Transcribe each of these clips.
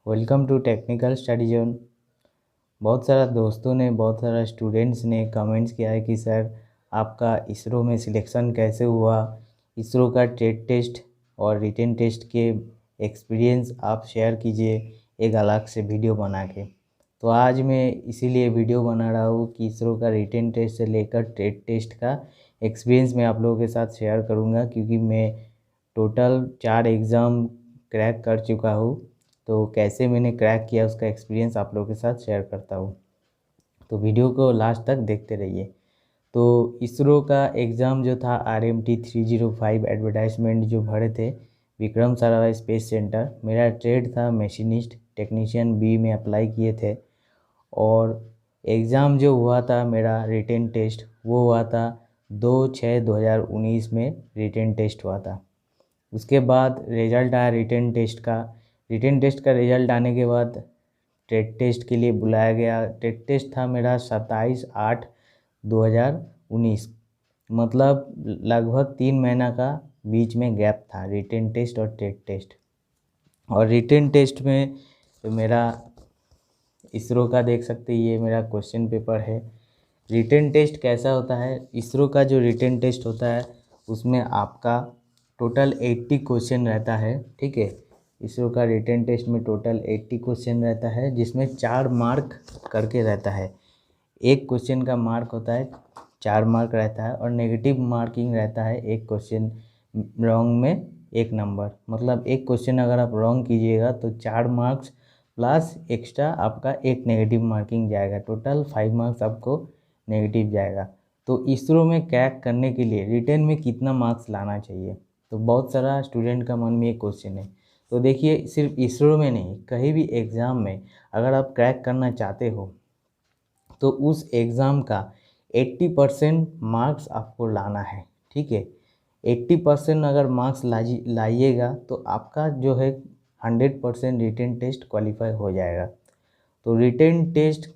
Welcome to technical study zone. बहुत सारा दोस्तों ने, बहुत सारा स्टूडेंट्स ने कमेंट्स किया है कि सर आपका इसरो में सिलेक्शन कैसे हुआ। इसरो का ट्रेड टेस्ट और रिटन टेस्ट के एक्सपीरियंस आप शेयर कीजिए एक अलग से वीडियो बना के। तो आज मैं इसीलिए वीडियो बना रहा हूँ कि इसरो का रिटन टेस्ट से लेकर ट्रेड टेस्ट का एक्सपीरियंस मैं आप लोगों के साथ शेयर करूँगा, क्योंकि मैं टोटल 4 एग्ज़ाम क्रैक कर चुका हूँ। तो कैसे मैंने क्रैक किया उसका एक्सपीरियंस आप लोगों के साथ शेयर करता हूँ। तो वीडियो को लास्ट तक देखते रहिए। तो इसरो का एग्ज़ाम जो था RMT 305 एडवर्टाइजमेंट जो भरे थे विक्रम साराभाई स्पेस सेंटर, मेरा ट्रेड था मशीनिस्ट टेक्नीशियन बी में अप्लाई किए थे। और एग्ज़ाम जो हुआ था मेरा रिटन टेस्ट वो हुआ था 2/6/2019 में रिटन टेस्ट हुआ था। उसके बाद रिज़ल्ट आया रिटन टेस्ट का। रिटन टेस्ट का रिज़ल्ट आने के बाद ट्रेड टेस्ट के लिए बुलाया गया। ट्रेड टेस्ट था मेरा 27/8/2019, मतलब लगभग 3 महीना का बीच में गैप था रिटन टेस्ट और ट्रेड टेस्ट। और रिटन टेस्ट में मेरा इसरो का देख सकते हैं, ये मेरा क्वेश्चन पेपर है। रिटन टेस्ट कैसा होता है, इसरो का जो रिटन टेस्ट होता है उसमें आपका टोटल 80 क्वेश्चन रहता है। ठीक है, इसरो का रिटन टेस्ट में टोटल 80 क्वेश्चन रहता है, जिसमें 4 मार्क करके रहता है। एक क्वेश्चन का मार्क होता है 4 मार्क रहता है, और नेगेटिव मार्किंग रहता है एक क्वेश्चन रॉन्ग में 1 नंबर। मतलब एक क्वेश्चन अगर आप रॉन्ग कीजिएगा तो 4 मार्क्स प्लस एक्स्ट्रा आपका एक नेगेटिव मार्किंग जाएगा, टोटल 5 मार्क्स आपको नेगेटिव जाएगा। तो इसरो में क्रैक करने के लिए रिटन में कितना मार्क्स लाना चाहिए, तो बहुत सारा स्टूडेंट का मन में एक क्वेश्चन है। तो देखिए, सिर्फ इसरो में नहीं, कहीं भी एग्ज़ाम में अगर आप क्रैक करना चाहते हो तो उस एग्ज़ाम का 80% मार्क्स आपको लाना है। ठीक है, 80% अगर मार्क्स लाइएगा तो आपका जो है 100% रिटन टेस्ट क्वालिफाई हो जाएगा। तो रिटन टेस्ट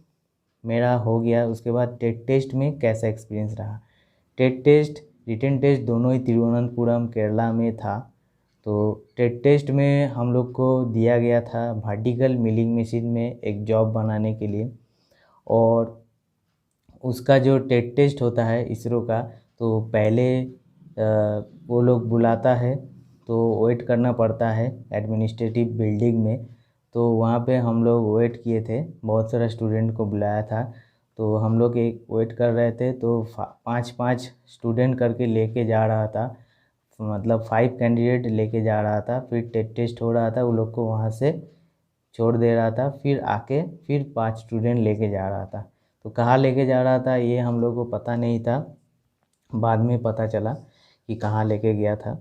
मेरा हो गया। उसके बाद टेट टेस्ट में कैसा एक्सपीरियंस रहा। टेट टेस्ट रिटन टेस्ट दोनों ही तिरुवनंतपुरम केरला में था। तो टेट टेस्ट में हम लोग को दिया गया था वर्टिकल मिलिंग मशीन में एक जॉब बनाने के लिए। और उसका जो टेट टेस्ट होता है इसरो का, तो पहले वो लोग बुलाता है, तो वेट करना पड़ता है एडमिनिस्ट्रेटिव बिल्डिंग में। तो वहाँ पे हम लोग वेट किए थे, बहुत सारा स्टूडेंट को बुलाया था। तो हम लोग एक वेट कर रहे थे, तो 5-5 स्टूडेंट करके लेके जा रहा था, मतलब 5 कैंडिडेट लेके जा रहा था। फिर टेट टेस्ट हो रहा था, वो लोग को वहाँ से छोड़ दे रहा था, फिर आके फिर 5 स्टूडेंट लेके जा रहा था। तो कहाँ लेके जा रहा था ये हम लोग को पता नहीं था, बाद में पता चला कि कहाँ लेके गया था।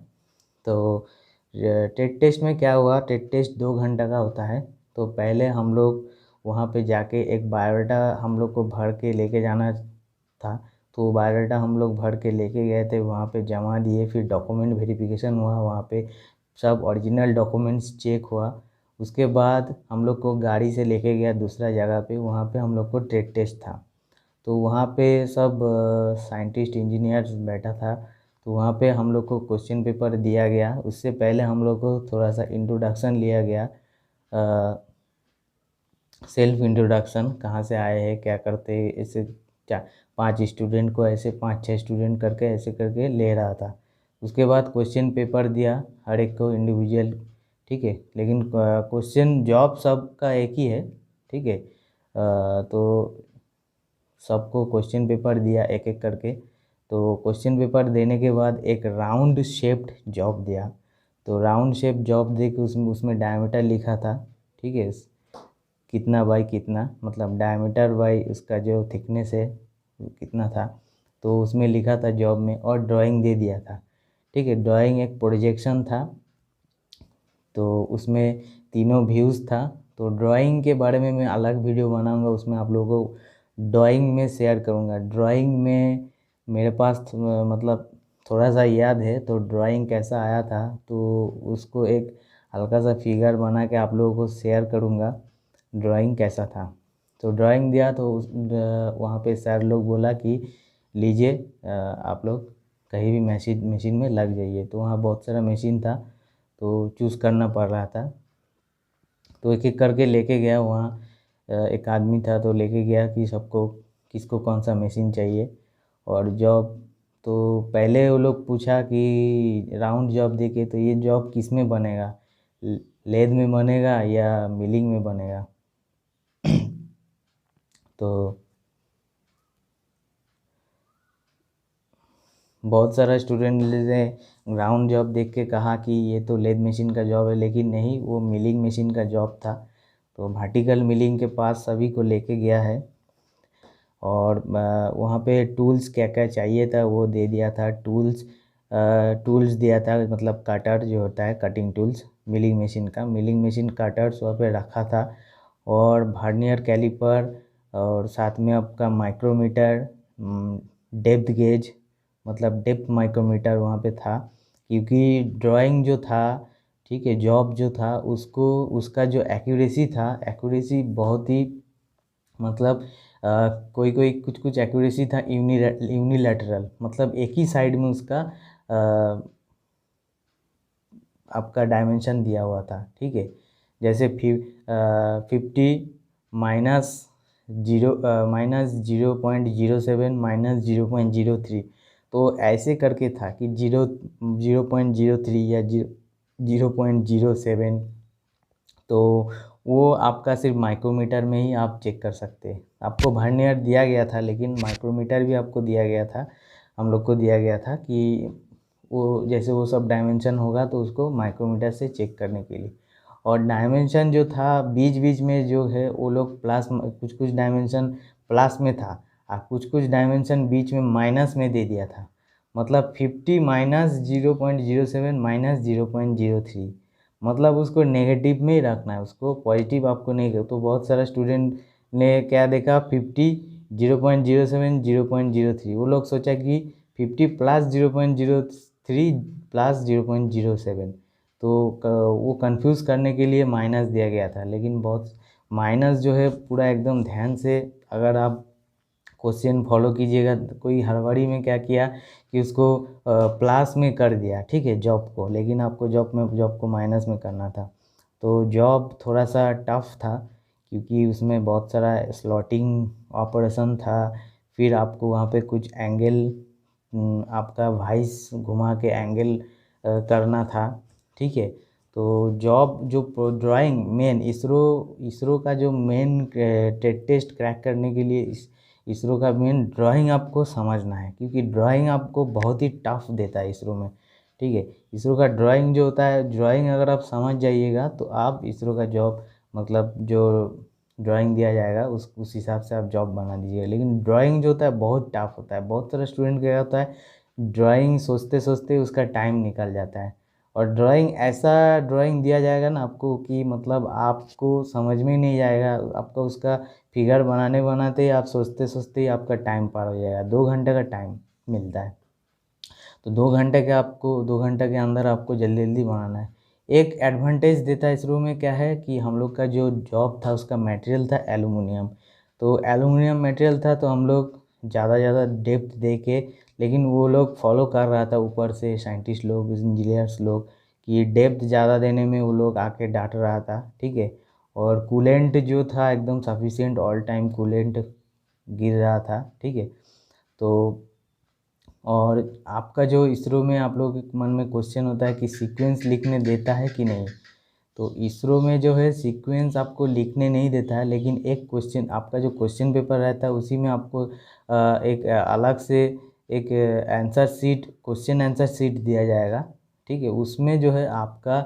तो टेट टेस्ट में क्या हुआ, टेट टेस्ट 2 घंटा का होता है। तो पहले हम लोग वहाँ पे जाके एक बायोडाटा हम लोग को भर के लेके जाना था। तो बायोडाटा हम लोग भर के लेके गए थे, वहाँ पे जमा दिए। फिर डॉक्यूमेंट वेरिफिकेशन हुआ, वहाँ पे सब ओरिजिनल डॉक्यूमेंट्स चेक हुआ। उसके बाद हम लोग को गाड़ी से लेके गया दूसरा जगह पे, वहाँ पे हम लोग को ट्रेड टेस्ट था। तो वहाँ पे सब साइंटिस्ट इंजीनियर्स बैठा था। तो वहाँ पे हम लोग को क्वेश्चन पेपर दिया गया। उससे पहले हम लोग को थोड़ा सा इंट्रोडक्शन लिया गया, सेल्फ इंट्रोडक्शन, कहाँ से आए हैं, क्या करते हैं, ऐसे 5 स्टूडेंट को ऐसे 5-6 स्टूडेंट करके ऐसे करके ले रहा था। उसके बाद क्वेश्चन पेपर दिया हर एक को इंडिविजुअल। ठीक है, लेकिन क्वेश्चन जॉब सबका एक ही है। ठीक है, तो सबको क्वेश्चन पेपर दिया एक एक करके। तो क्वेश्चन पेपर देने के बाद एक राउंड शेप्ड जॉब दिया। तो राउंड शेप जॉब दे के उसमें डायमीटर लिखा था। ठीक है, कितना बाई कितना, मतलब डायमीटर बाई उसका जो थिकनेस है कितना था, तो उसमें लिखा था जॉब में। और ड्राइंग दे दिया था। ठीक है, ड्राइंग एक प्रोजेक्शन था, तो उसमें तीनों व्यूज़ था। तो ड्राइंग के बारे में मैं अलग वीडियो बनाऊंगा, उसमें आप लोगों को ड्राइंग में शेयर करूंगा। ड्राइंग में मेरे पास मतलब थोड़ा सा याद है, तो ड्राइंग कैसा आया था तो उसको एक हल्का सा फिगर बना के आप लोगों को शेयर करूंगा ड्राइंग कैसा था। तो ड्राइंग दिया, तो वहाँ पे सर लोग बोला कि लीजिए आप लोग कहीं भी मशीन में लग जाइए। तो वहाँ बहुत सारा मशीन था, तो चूज़ करना पड़ रहा था। तो एक एक करके लेके गया वहाँ। एक आदमी था तो लेके गया कि सबको किसको कौन सा मशीन चाहिए। और जॉब तो पहले वो लोग पूछा कि राउंड जॉब देके तो ये जॉब किस में बनेगा, लेद में बनेगा या मिलिंग में बनेगा। तो बहुत सारा स्टूडेंट ने ग्राउंड जॉब देख के कहा कि ये तो लेद मशीन का जॉब है, लेकिन नहीं, वो मिलिंग मशीन का जॉब था। तो भार्टिकल मिलिंग के पास सभी को लेके गया है और वहाँ पे टूल्स क्या क्या चाहिए था वो दे दिया था। टूल्स दिया था, मतलब कटर जो होता है, कटिंग टूल्स मिलिंग मशीन का, मिलिंग मशीन कटर्स वहाँ पे रखा था। और वर्नियर कैलिपर और साथ में आपका माइक्रोमीटर, डेप्थ गेज मतलब डेप्थ माइक्रोमीटर वहाँ पे था। क्योंकि ड्राइंग जो था, ठीक है, जॉब जो था उसको, उसका जो एक्यूरेसी था, एक्यूरेसी बहुत ही मतलब कोई कोई कुछ कुछ एक्यूरेसी था यूनिलैटरल, मतलब एक ही साइड में उसका आपका डायमेंशन दिया हुआ था। ठीक है, जैसे 50 माइनस 0.07 माइनस 0.03, तो ऐसे करके था कि 0.03 या 0.07। तो वो आपका सिर्फ माइक्रोमीटर में ही आप चेक कर सकते हैं। आपको वर्नियर दिया गया था लेकिन माइक्रोमीटर भी आपको दिया गया था, हम लोग को दिया गया था कि वो जैसे वो सब डायमेंशन होगा तो उसको माइक्रोमीटर से चेक करने के लिए। और डायमेंशन जो था बीच बीच में जो है वो लोग प्लस, कुछ कुछ डायमेंशन प्लस में था और कुछ कुछ डायमेंशन बीच में माइनस में दे दिया था। मतलब 50 माइनस 0.07 माइनस 0.03, मतलब उसको नेगेटिव में ही रखना है, उसको पॉजिटिव आपको नहीं कर। तो बहुत सारा स्टूडेंट ने क्या देखा, 50 0.07 0.03, वो लोग सोचा कि 50 प्लस 0.03 प्लस 0.07, तो वो कंफ्यूज करने के लिए माइनस दिया गया था। लेकिन बहुत माइनस जो है पूरा एकदम ध्यान से अगर आप क्वेश्चन फॉलो कीजिएगा, कोई हड़बड़ी में क्या किया कि उसको प्लस में कर दिया, ठीक है, जॉब को, लेकिन आपको जॉब को माइनस में करना था। तो जॉब थोड़ा सा टफ था क्योंकि उसमें बहुत सारा स्लॉटिंग ऑपरेशन था। फिर आपको वहाँ पे कुछ एंगल, आपका वाइस घुमा के एंगल करना था। ठीक है, तो जॉब जो ड्राइंग मेन इसरो का जो मेन टेस्ट क्रैक करने के लिए इसरो का मेन ड्राइंग आपको समझना है, क्योंकि ड्राइंग आपको बहुत ही टफ देता है इसरो में। ठीक है, इसरो का ड्राइंग जो होता है, ड्राइंग अगर आप समझ जाइएगा तो आप इसरो का जॉब, मतलब जो ड्राइंग दिया जाएगा उस हिसाब से आप जॉब बना दीजिएगा। लेकिन ड्राइंग जो होता है बहुत टफ होता है। बहुत सारे स्टूडेंट क्या होता है, ड्राइंग सोचते सोचते उसका टाइम निकल जाता है। और ड्राइंग ऐसा ड्राइंग दिया जाएगा ना आपको कि मतलब आपको समझ में ही नहीं जाएगा, आपका उसका फिगर बनाने बनाते ही आप सोचते सोचते ही आपका टाइम पार हो जाएगा। 2 घंटे का टाइम मिलता है, तो 2 घंटे के अंदर आपको जल्दी जल्दी बनाना है। एक एडवांटेज देता है इसरो में, क्या है कि हम लोग का जो जॉब था उसका मटेरियल था एलुमिनियम। तो एलुमिनियम मटेरियल था तो हम लोग ज़्यादा डेप्थ दे के, लेकिन वो लोग फॉलो कर रहा था ऊपर से साइंटिस्ट लोग, इंजीनियर्स लोग, कि डेप्थ ज़्यादा देने में वो लोग आके डांट रहा था। ठीक है, और कूलेंट जो था एकदम सफिशिएंट ऑल टाइम कूलेंट गिर रहा था। ठीक है, तो और आपका जो इसरो में आप लोग के मन में क्वेश्चन होता है कि सीक्वेंस लिखने देता है कि नहीं, तो इसरो में जो है सीक्वेंस आपको लिखने नहीं देता है, लेकिन एक क्वेश्चन, आपका जो क्वेश्चन पेपर रहता है उसी में आपको एक अलग से एक answer sheet, question answer sheet दिया जाएगा। ठीक है, उसमें जो है आपका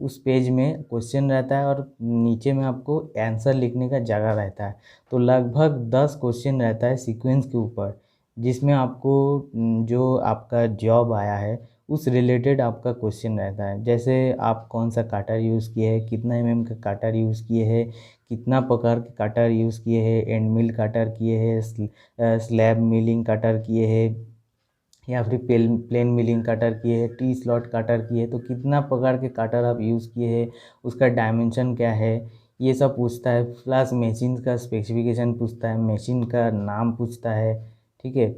उस पेज में क्वेश्चन रहता है और नीचे में आपको आंसर लिखने का जगह रहता है। तो लगभग 10 क्वेश्चन रहता है सीक्वेंस के ऊपर, जिसमें आपको जो आपका जॉब आया है उस रिलेटेड आपका क्वेश्चन रहता है। जैसे आप कौन सा काटर यूज़ किए हैं, कितना का काटर यूज़ किए हैं, कितना प्रकार के काटर यूज़ किए हैं, एंड मिल काटर किए हैं, स्लैब मिलिंग काटर किए हैं, या फिर प्लेन मिलिंग काटर किए हैं, टी स्लॉट काटर किए हैं, तो कितना प्रकार के काटर आप यूज़ किए हैं, उसका डायमेंशन क्या है, ये सब पूछता है। प्लस मशीन का स्पेसिफिकेशन पूछता है, मशीन का नाम पूछता है। ठीक है,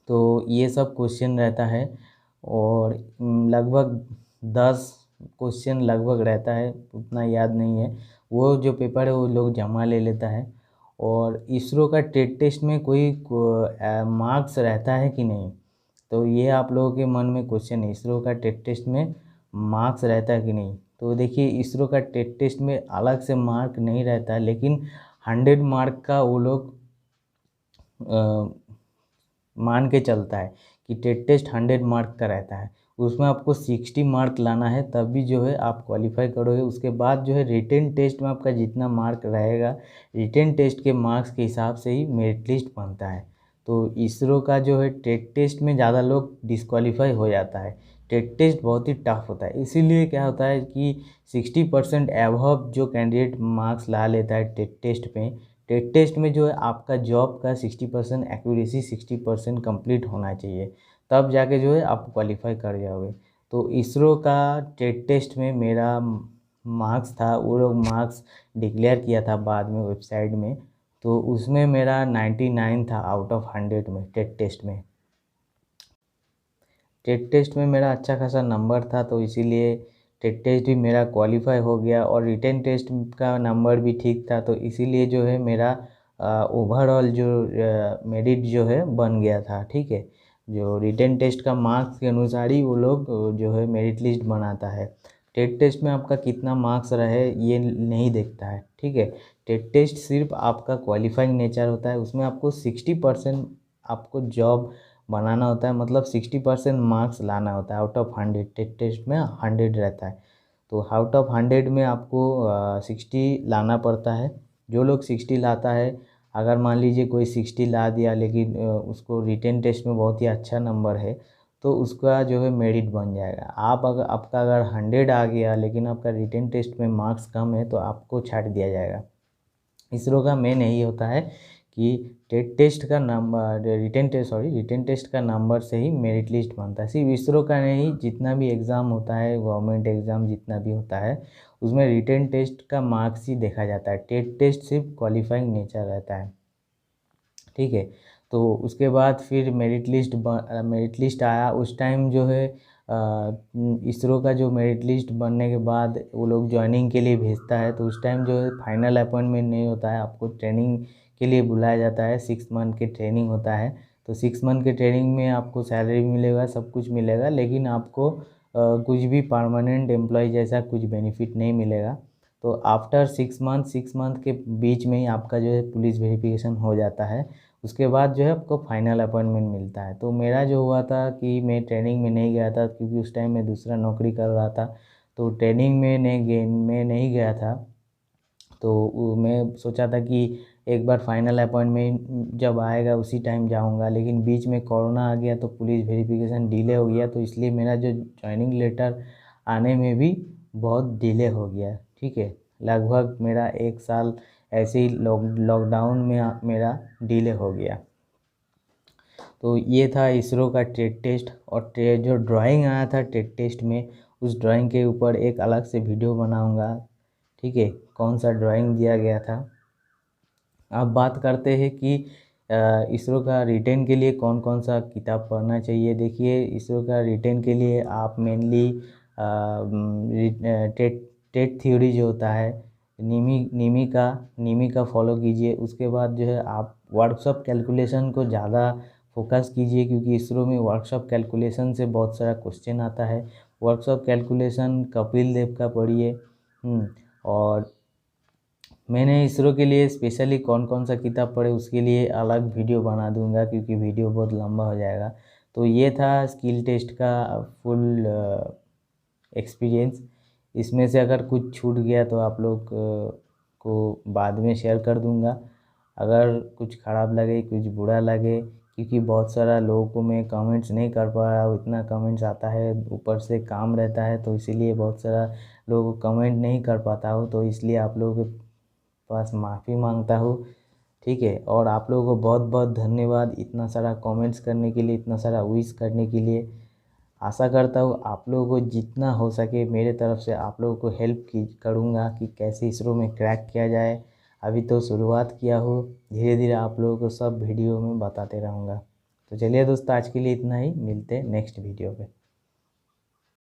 तो ये सब क्वेश्चन रहता है और लगभग 10 क्वेश्चन लगभग रहता है, उतना याद नहीं है। वो जो पेपर है वो लोग जमा ले लेता है। और इसरो का टेट टेस्ट में कोई मार्क्स रहता है कि नहीं, तो ये आप लोगों के मन में क्वेश्चन है, इसरो का टेट टेस्ट में मार्क्स रहता है कि नहीं। तो देखिए, इसरो का टेट टेस्ट में अलग से मार्क नहीं रहता है, लेकिन 100 मार्क का वो लोग मान के चलता है कि टेट टेस्ट 100 मार्क का रहता है। उसमें आपको 60 मार्क लाना है, तब भी जो है आप क्वालिफाई करोगे। उसके बाद जो है रिटेन टेस्ट में आपका जितना मार्क रहेगा, रिटेन टेस्ट के मार्क्स के हिसाब से ही मेरिट लिस्ट बनता है। तो इसरो का जो है टेट टेस्ट में ज़्यादा लोग डिस्क्वालीफाई हो जाता है। टेट टेस्ट बहुत ही टफ होता है, इसीलिए क्या होता है कि 60% एवब जो कैंडिडेट मार्क्स ला लेता है टेट टेस्ट में, टेट टेस्ट में जो है आपका जॉब का 60% एक्यूरेसी 60% कंप्लीट होना चाहिए, तब जाके जो है आप क्वालिफाई कर जाओगे। तो इसरो का टेट टेस्ट में मेरा मार्क्स था, वो लोग मार्क्स डिक्लेयर किया था बाद में वेबसाइट में, तो उसमें मेरा 99 था आउट ऑफ 100 में टेट टेस्ट में। टेट टेस्ट में मेरा अच्छा खासा नंबर था, तो इसीलिए टेट टेस्ट भी मेरा क्वालिफाई हो गया, और रिटेन टेस्ट का नंबर भी ठीक था, तो इसीलिए जो है मेरा ओवरऑल जो मेरिट जो है बन गया था। ठीक है, जो रिटेन टेस्ट का मार्क्स के अनुसार ही वो लोग जो है मेरिट लिस्ट बनाता है। टेट टेस्ट में आपका कितना मार्क्स रहे ये नहीं देखता है। ठीक है, टेट टेस्ट सिर्फ आपका क्वालिफाइंग नेचर होता है, उसमें आपको 60% आपको जॉब बनाना होता है, मतलब 60% मार्क्स लाना होता है आउट ऑफ 100। टेट टेस्ट में 100 रहता है, तो आउट ऑफ 100 में आपको 60 लाना पड़ता है। जो लोग 60 लाता है, अगर मान लीजिए कोई 60 ला दिया लेकिन उसको रिटेन टेस्ट में बहुत ही अच्छा नंबर है, तो उसका जो है मेरिट बन जाएगा। आपका अगर 100 आ गया लेकिन आपका रिटेन टेस्ट में मार्क्स कम है, तो आपको छाट दिया जाएगा। इसरो का मेन यही होता है कि टेट टेस्ट का नंबर, रिटेन टेस्ट का नंबर से ही मेरिट लिस्ट बनता है। सिर्फ इसरो का नहीं, जितना भी एग्ज़ाम होता है, गवर्नमेंट एग्ज़ाम जितना भी होता है, उसमें रिटेन टेस्ट का मार्क्स ही देखा जाता है। टेट टेस्ट सिर्फ क्वालिफाइंग नेचर रहता है। ठीक है, तो उसके बाद फिर मेरिट लिस्ट आया। उस टाइम जो है इसरो का जो मेरिट लिस्ट बनने के बाद वो लोग ज्वाइनिंग के लिए भेजता है, तो उस टाइम जो है फाइनल अपॉइंटमेंट नहीं होता है, आपको ट्रेनिंग के लिए बुलाया जाता है। 6 मंथ के ट्रेनिंग होता है, तो 6 मंथ के ट्रेनिंग में आपको सैलरी मिलेगा, सब कुछ मिलेगा, लेकिन आपको कुछ भी परमानेंट एम्प्लॉय जैसा कुछ बेनिफिट नहीं मिलेगा। तो आफ्टर 6 मंथ के बीच में ही आपका जो है पुलिस वेरिफिकेशन हो जाता है। उसके बाद जो है आपको फाइनल अपॉइंटमेंट मिलता है। तो मेरा जो हुआ था कि मैं ट्रेनिंग में नहीं गया था, क्योंकि उस टाइम मैं दूसरा नौकरी कर रहा था, तो ट्रेनिंग में मैं नहीं गया था। तो मैं सोचा था कि एक बार फाइनल अपॉइंटमेंट जब आएगा उसी टाइम जाऊंगा, लेकिन बीच में कोरोना आ गया, तो पुलिस वेरिफिकेशन डिले हो गया, तो इसलिए मेरा जो ज्वाइनिंग लेटर आने में भी बहुत डिले हो गया। ठीक है, लगभग मेरा 1 साल ऐसे ही लॉकडाउन में मेरा डिले हो गया। तो ये था इसरो का टेट टेस्ट। और जो ड्राइंग आया था टेट टेस्ट में, उस ड्राइंग के ऊपर एक अलग से वीडियो बनाऊंगा। ठीक है, कौन सा ड्राइंग दिया गया था। अब बात करते हैं कि इसरो का रिटेन के लिए कौन कौन सा किताब पढ़ना चाहिए। देखिए, इसरो का रिटेन के लिए आप मेनली टेट टेट थ्योरी जो होता है, नीमी का फॉलो कीजिए। उसके बाद जो है आप वर्कशॉप कैलकुलेशन को ज़्यादा फोकस कीजिए, क्योंकि इसरो में वर्कशॉप कैलकुलेशन से बहुत सारा क्वेश्चन आता है। वर्कशॉप कैलकुलेशन कपिल देव का पढ़िए। और मैंने इसरो के लिए स्पेशली कौन कौन सा किताब पढ़े उसके लिए अलग वीडियो बना दूंगा, क्योंकि वीडियो बहुत लंबा हो जाएगा। तो ये था स्किल टेस्ट का फुल एक्सपीरियंस। इसमें से अगर कुछ छूट गया तो आप लोग को बाद में शेयर कर दूंगा। अगर कुछ ख़राब लगे, कुछ बुरा लगे, क्योंकि बहुत सारा लोगों को मैं कमेंट्स नहीं कर पा रहा हूँ, इतना कमेंट्स आता है, ऊपर से काम रहता है, तो इसीलिए बहुत सारा लोगों को कमेंट नहीं कर पाता हूँ, तो इसलिए आप लोगों के पास माफ़ी मांगता हूँ। ठीक है, और आप लोगों को बहुत बहुत धन्यवाद इतना सारा कमेंट्स करने के लिए, इतना सारा विश करने के लिए। आशा करता हूँ आप लोगों को जितना हो सके मेरे तरफ से आप लोगों को हेल्प की करूँगा कि कैसे इसरो में क्रैक किया जाए। अभी तो शुरुआत किया हूँ, धीरे धीरे आप लोगों को सब वीडियो में बताते रहूँगा। तो चलिए दोस्तों, आज के लिए इतना ही, मिलते हैं नेक्स्ट वीडियो पे।